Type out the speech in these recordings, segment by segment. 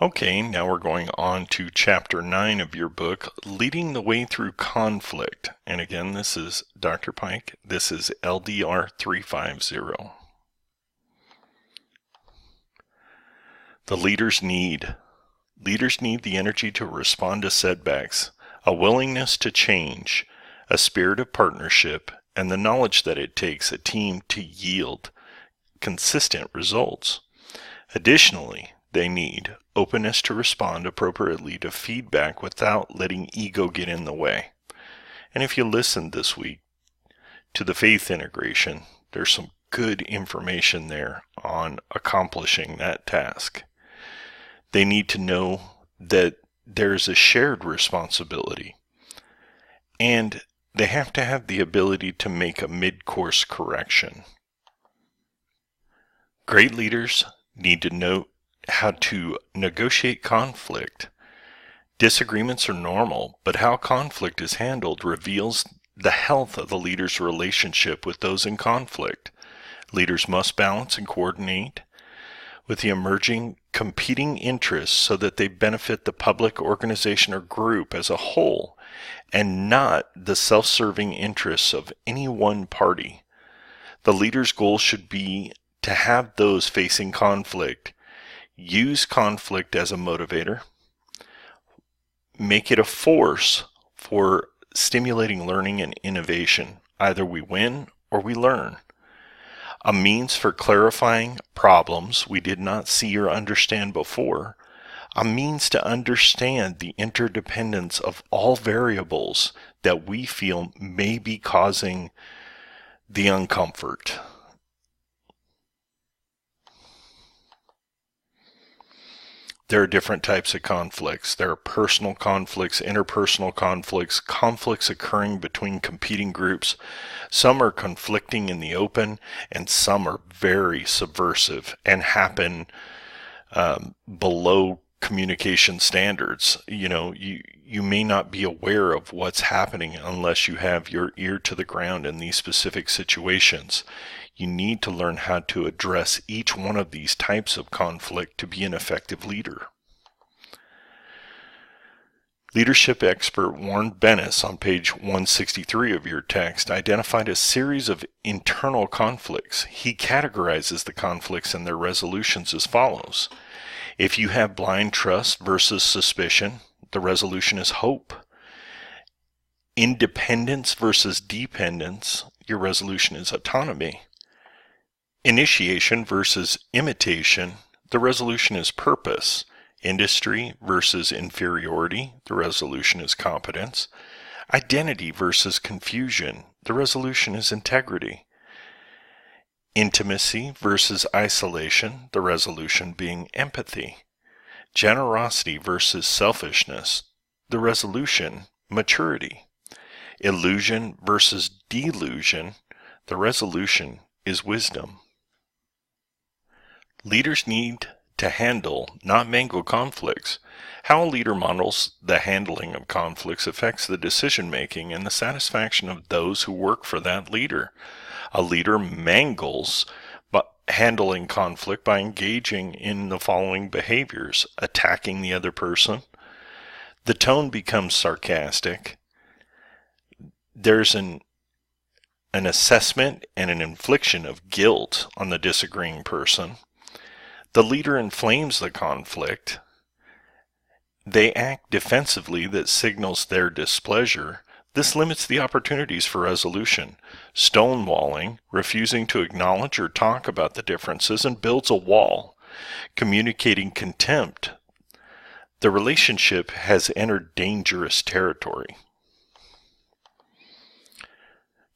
Okay, now we're going on to Chapter 9 of your book, Leading the Way Through Conflict. And again, this is Dr. Pike. This is LDR350. The leader's need. Leaders need the energy to respond to setbacks, a willingness to change, a spirit of partnership, and the knowledge that it takes a team to yield consistent results. Additionally, they need openness to respond appropriately to feedback without letting ego get in the way. And if you listened this week to the faith integration, there's some good information there on accomplishing that task. They need to know that there's a shared responsibility, and they have to have the ability to make a mid-course correction. Great leaders need to know how to negotiate conflict. Disagreements are normal, but how conflict is handled reveals the health of the leader's relationship with those in conflict. Leaders must balance and coordinate with the emerging competing interests so that they benefit the public, organization, or group as a whole, and not the self-serving interests of any one party. The leader's goal should be to have those facing conflict use conflict as a motivator, make it a force for stimulating learning and innovation. Either we win or we learn. A means for clarifying problems we did not see or understand before. A means to understand the interdependence of all variables that we feel may be causing the uncomfort. There are different types of conflicts. There are personal conflicts, interpersonal conflicts, conflicts occurring between competing groups. Some are conflicting in the open, and some are very subversive and happen below communication standards. You may not be aware of what's happening unless you have your ear to the ground in these specific situations. You need to learn how to address each one of these types of conflict to be an effective leader. Leadership expert Warren Bennis on page 163 of your text identified a series of internal conflicts. He categorizes the conflicts and their resolutions as follows. If you have blind trust versus suspicion, the resolution is hope. Independence versus dependence, your resolution is autonomy. Initiation versus imitation, the resolution is purpose. Industry versus inferiority, the resolution is competence. Identity versus confusion, the resolution is integrity. Intimacy versus isolation, the resolution being empathy. Generosity versus selfishness, the resolution, maturity. Illusion versus delusion, the resolution is wisdom. Leaders need to handle, not mangle, conflicts. How a leader models the handling of conflicts affects the decision-making and the satisfaction of those who work for that leader. A leader mangles handling conflict by engaging in the following behaviors: attacking the other person. The tone becomes sarcastic. There's an assessment and an infliction of guilt on the disagreeing person. The leader inflames the conflict. They act defensively that signals their displeasure. This limits the opportunities for resolution. Stonewalling, refusing to acknowledge or talk about the differences, and builds a wall. Communicating contempt. The relationship has entered dangerous territory.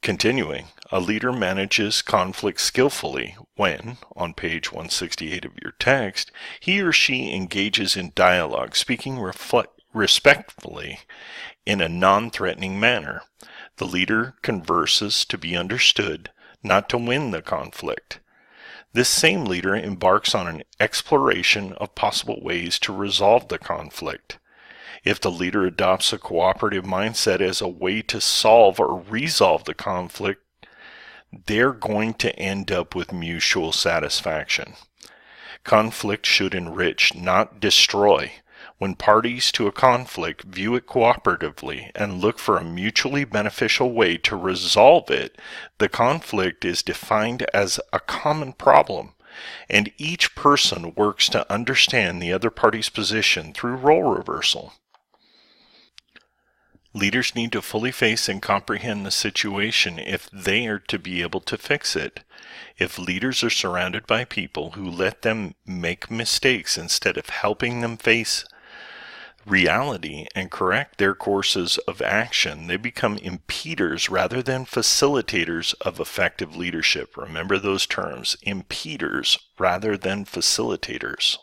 Continuing, a leader manages conflict skillfully when, on page 168 of your text, he or she engages in dialogue, speaking respectfully in a non-threatening manner. The leader converses to be understood, not to win the conflict. This same leader embarks on an exploration of possible ways to resolve the conflict. If the leader adopts a cooperative mindset as a way to solve or resolve the conflict, they're going to end up with mutual satisfaction. Conflict should enrich, not destroy. When parties to a conflict view it cooperatively and look for a mutually beneficial way to resolve it, the conflict is defined as a common problem, and each person works to understand the other party's position through role reversal. Leaders need to fully face and comprehend the situation if they are to be able to fix it. If leaders are surrounded by people who let them make mistakes instead of helping them face reality and correct their courses of action, they become impeders rather than facilitators of effective leadership. Remember those terms, impeders rather than facilitators.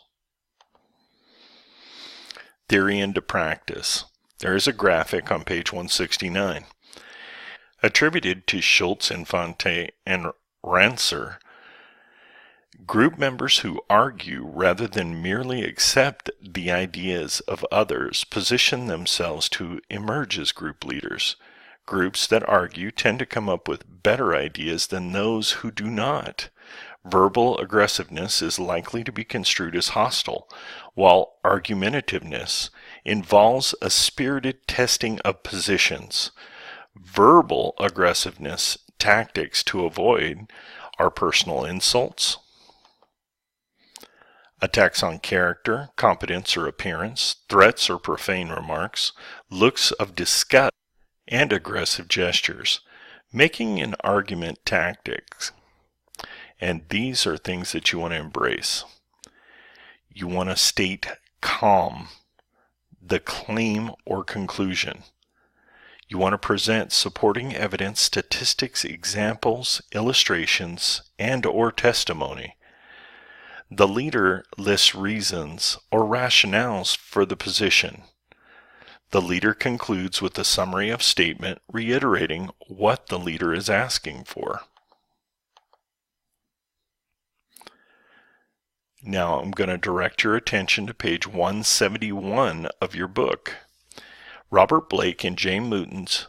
Theory into practice. There is a graphic on page 169. Attributed to Schultz, Infante, and Ranser, group members who argue rather than merely accept the ideas of others position themselves to emerge as group leaders. Groups that argue tend to come up with better ideas than those who do not. Verbal aggressiveness is likely to be construed as hostile, while argumentativeness involves a spirited testing of positions. Verbal aggressiveness tactics to avoid are personal insults, attacks on character, competence, or appearance, threats or profane remarks, looks of disgust, and aggressive gestures. Making an argument tactics. And these are things that you want to embrace. You want to state calm the claim or conclusion. You want to present supporting evidence, statistics, examples, illustrations, and or testimony. The leader lists reasons or rationales for the position. The leader concludes with a summary of statement reiterating what the leader is asking for. Now I'm going to direct your attention to page 171 of your book. Robert Blake and Jay Mouton's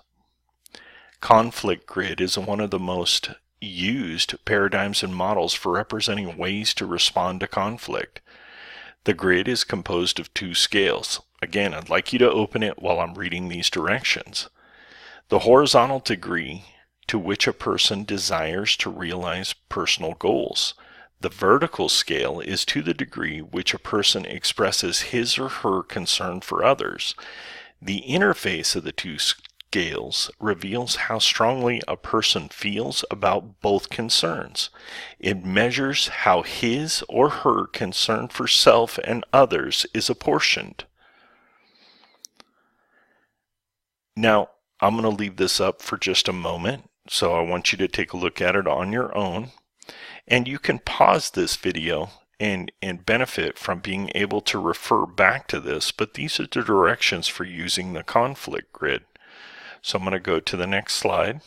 conflict grid is one of the most used paradigms and models for representing ways to respond to conflict. The grid is composed of two scales. Again, I'd like you to open it while I'm reading these directions. The horizontal degree to which a person desires to realize personal goals. The vertical scale is to the degree which a person expresses his or her concern for others. The interface of the two scales reveals how strongly a person feels about both concerns. It measures how his or her concern for self and others is apportioned. Now, I'm going to leave this up for just a moment, so I want you to take a look at it on your own. And you can pause this video and benefit from being able to refer back to this, but these are the directions for using the conflict grid. So I'm going to go to the next slide.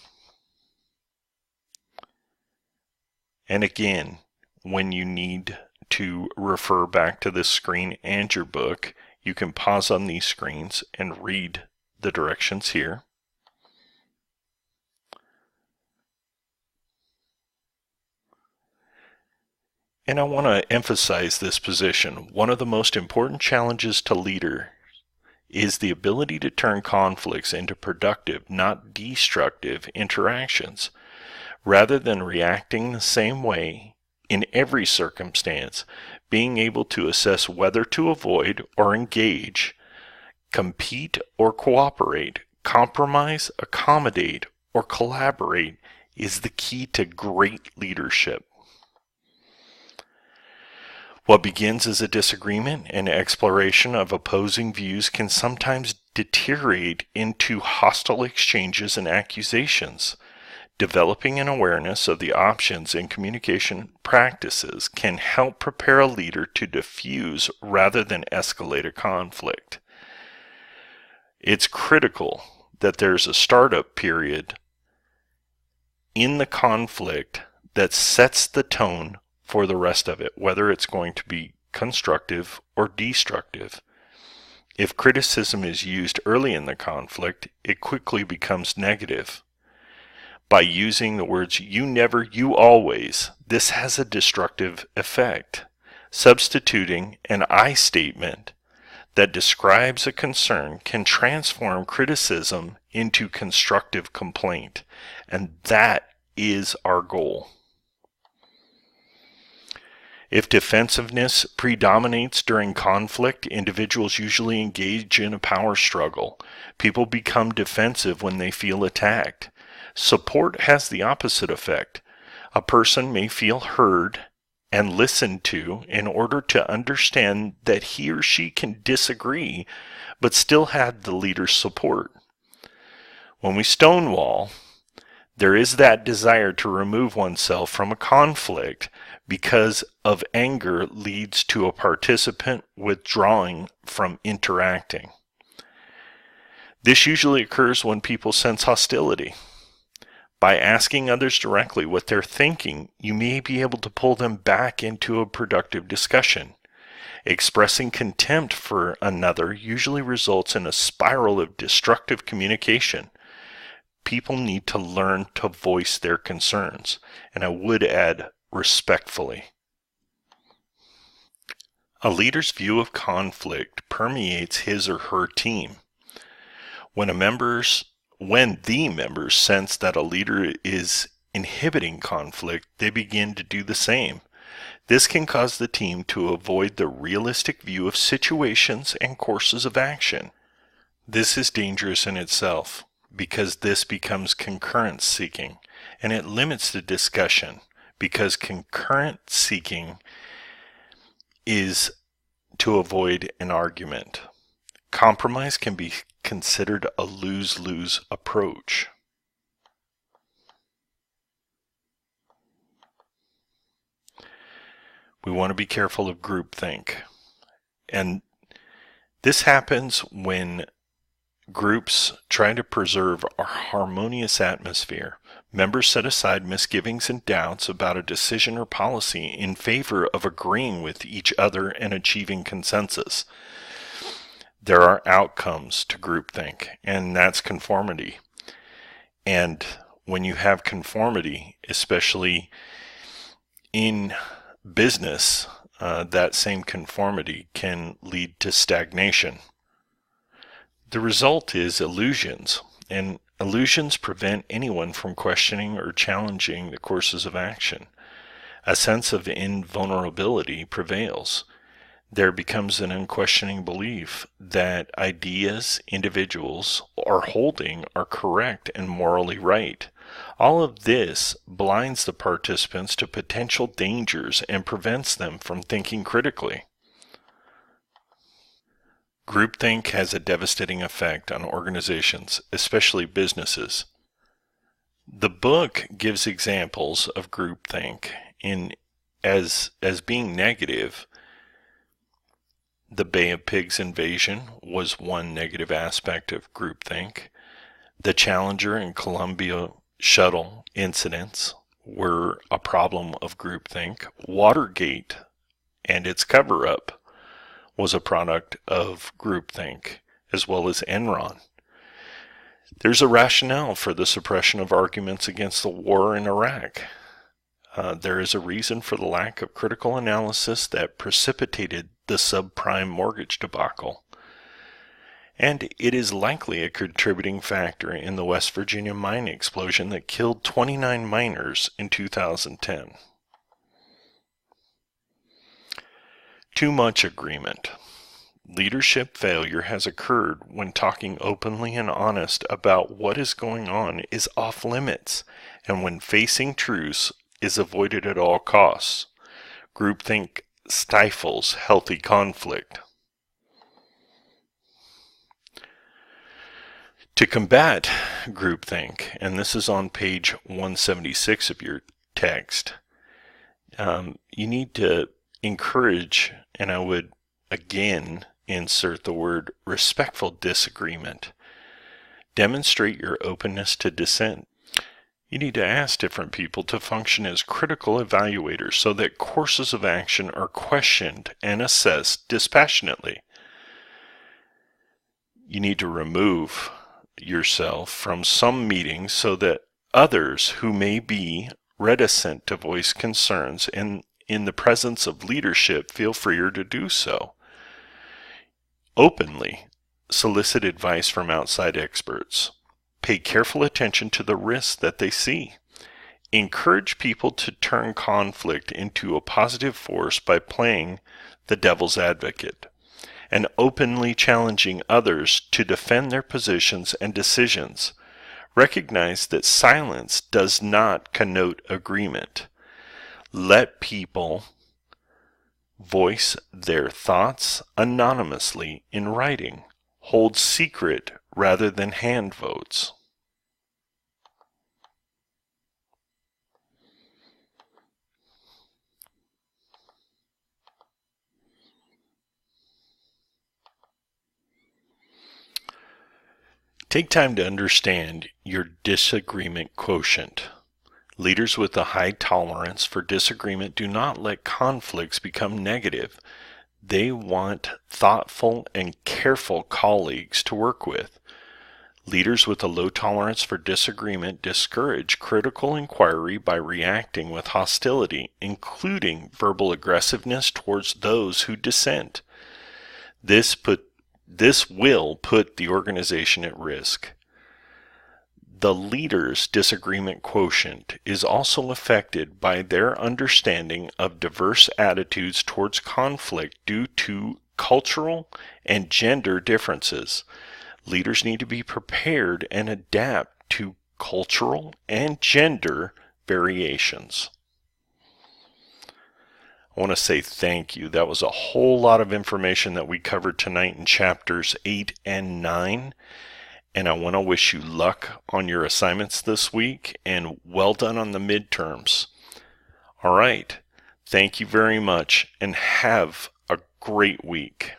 And again, when you need to refer back to this screen and your book, you can pause on these screens and read the directions here. And I want to emphasize this position. One of the most important challenges to leaders is the ability to turn conflicts into productive, not destructive interactions. Rather than reacting the same way in every circumstance, being able to assess whether to avoid or engage, compete or cooperate, compromise, accommodate, or collaborate is the key to great leadership. What begins as a disagreement and exploration of opposing views can sometimes deteriorate into hostile exchanges and accusations. Developing an awareness of the options in communication practices can help prepare a leader to diffuse rather than escalate a conflict. It's critical that there's a startup period in the conflict that sets the tone for the rest of it, whether it's going to be constructive or destructive. If criticism is used early in the conflict, it quickly becomes negative. By using the words "you never, you always," this has a destructive effect. Substituting an I statement that describes a concern can transform criticism into constructive complaint, and that is our goal. If defensiveness predominates during conflict, individuals usually engage in a power struggle. People become defensive when they feel attacked. Support has the opposite effect. A person may feel heard and listened to in order to understand that he or she can disagree, but still have the leader's support. When we stonewall, there is that desire to remove oneself from a conflict because of anger leads to a participant withdrawing from interacting. This usually occurs when people sense hostility. By asking others directly what they're thinking, you may be able to pull them back into a productive discussion. Expressing contempt for another usually results in a spiral of destructive communication. People need to learn to voice their concerns, and I would add, respectfully. A leader's view of conflict permeates his or her team. When the members sense that a leader is inhibiting conflict, they begin to do the same. This can cause the team to avoid the realistic view of situations and courses of action. This is dangerous in itself, because this becomes concurrence seeking, and it limits the discussion, because concurrent seeking is to avoid an argument. Compromise can be considered a lose-lose approach. We want to be careful of groupthink. And this happens when groups try to preserve a harmonious atmosphere. Members set aside misgivings and doubts about a decision or policy in favor of agreeing with each other and achieving consensus. There are outcomes to groupthink, and that's conformity. And when you have conformity, especially in business, that same conformity can lead to stagnation. The result is illusions, and illusions prevent anyone from questioning or challenging the courses of action. A sense of invulnerability prevails. There becomes an unquestioning belief that ideas individuals are holding are correct and morally right. All of this blinds the participants to potential dangers and prevents them from thinking critically. Groupthink has a devastating effect on organizations, especially businesses. The book gives examples of groupthink as being negative. The Bay of Pigs invasion was one negative aspect of groupthink. The Challenger and Columbia shuttle incidents were a problem of groupthink. Watergate and its cover-up was a product of groupthink, as well as Enron. There's a rationale for the suppression of arguments against the war in Iraq. There is a reason for the lack of critical analysis that precipitated the subprime mortgage debacle. And it is likely a contributing factor in the West Virginia mine explosion that killed 29 miners in 2010. Too much agreement. Leadership failure has occurred when talking openly and honest about what is going on is off limits, and when facing truths is avoided at all costs. Groupthink stifles healthy conflict. To combat groupthink, and this is on page 176 of your text, you need to encourage, and I would again insert the word respectful disagreement. Demonstrate your openness to dissent. You need to ask different people to function as critical evaluators so that courses of action are questioned and assessed dispassionately. You need to remove yourself from some meetings so that others who may be reticent to voice concerns in in the presence of leadership, feel freer to do so. Openly solicit advice from outside experts. Pay careful attention to the risks that they see. Encourage people to turn conflict into a positive force by playing the devil's advocate and openly challenging others to defend their positions and decisions. Recognize that silence does not connote agreement. Let people voice their thoughts anonymously in writing. Hold secret rather than hand votes. Take time to understand your disagreement quotient. Leaders with a high tolerance for disagreement do not let conflicts become negative. They want thoughtful and careful colleagues to work with. Leaders with a low tolerance for disagreement discourage critical inquiry by reacting with hostility, including verbal aggressiveness towards those who dissent. This will put the organization at risk. The leader's disagreement quotient is also affected by their understanding of diverse attitudes towards conflict due to cultural and gender differences. Leaders need to be prepared and adapt to cultural and gender variations. I want to say thank you. That was a whole lot of information that we covered tonight in chapters 8 and 9. And I want to wish you luck on your assignments this week and well done on the midterms. All right. Thank you very much and have a great week.